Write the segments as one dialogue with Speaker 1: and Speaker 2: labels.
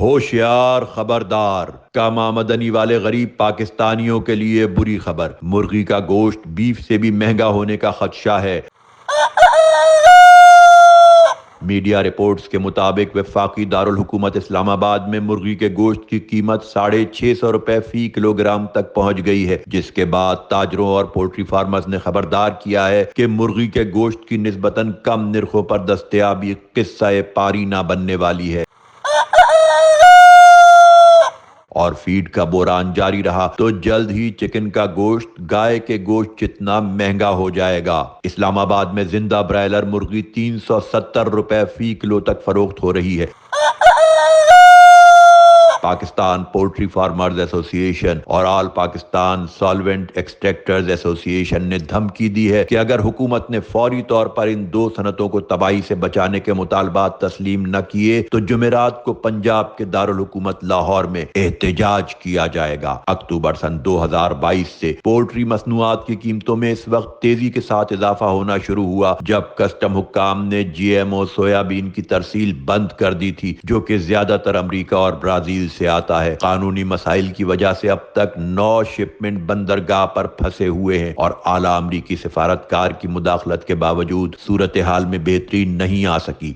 Speaker 1: ہوشیار خبردار، کاما مدنی والے غریب پاکستانیوں کے لیے بری خبر، مرغی کا گوشت بیف سے بھی مہنگا ہونے کا خدشہ ہے۔ میڈیا رپورٹس کے مطابق وفاقی دارالحکومت اسلام آباد میں مرغی کے گوشت کی قیمت 650 روپے فی کلو گرام تک پہنچ گئی ہے، جس کے بعد تاجروں اور پولٹری فارمرز نے خبردار کیا ہے کہ مرغی کے گوشت کی نسبتاً کم نرخوں پر دستیابی قصہ پاری نہ بننے والی ہے۔ اور فیڈ کا بحران جاری رہا تو جلد ہی چکن کا گوشت گائے کے گوشت جتنا مہنگا ہو جائے گا۔ اسلام آباد میں زندہ برائلر مرغی 370 روپے فی کلو تک فروخت ہو رہی ہے۔ پاکستان پولٹری فارمرز ایسوسی ایشن اور آل پاکستان سالوینٹ ایکسٹریکٹرز ایسوسی ایشن نے دھمکی دی ہے کہ اگر حکومت نے فوری طور پر ان دو صنعتوں کو تباہی سے بچانے کے مطالبات تسلیم نہ کیے تو جمعرات کو پنجاب کے دارالحکومت لاہور میں احتجاج کیا جائے گا۔ اکتوبر سن 2022 سے پولٹری مصنوعات کی قیمتوں میں اس وقت تیزی کے ساتھ اضافہ ہونا شروع ہوا جب کسٹم حکام نے جی ایم او سویابین کی ترسیل بند کر دی تھی، جو کہ زیادہ تر امریکہ اور برازیل سے آتا ہے۔ قانونی مسائل کی وجہ سے اب تک 9 شپمنٹ بندرگاہ پر پھنسے ہوئے ہیں اور اعلیٰ امریکی سفارتکار کی مداخلت کے باوجود صورتحال میں بہتری نہیں آ سکی۔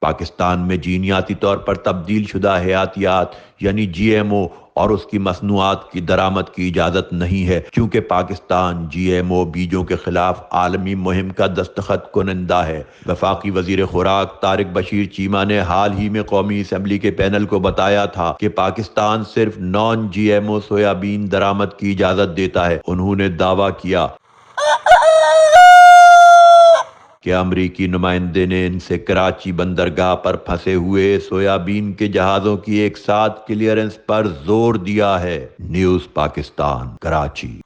Speaker 1: پاکستان میں جینیاتی طور پر تبدیل شدہ حیاتیات یعنی جی ایم او اور اس کی مصنوعات کی درآمد کی اجازت نہیں ہے، چونکہ پاکستان جی ایم او بیجوں کے خلاف عالمی مہم کا دستخط کنندہ ہے۔ وفاقی وزیر خوراک طارق بشیر چیمہ نے حال ہی میں قومی اسمبلی کے پینل کو بتایا تھا کہ پاکستان صرف non G M O soybean درآمد کی اجازت دیتا ہے۔ انہوں نے دعویٰ کیا کہ امریکی نمائندے نے ان سے کراچی بندرگاہ پر پھنسے ہوئے سویابین کے جہازوں کی ایک ساتھ کلیئرنس پر زور دیا ہے۔ نیوز پاکستان، کراچی۔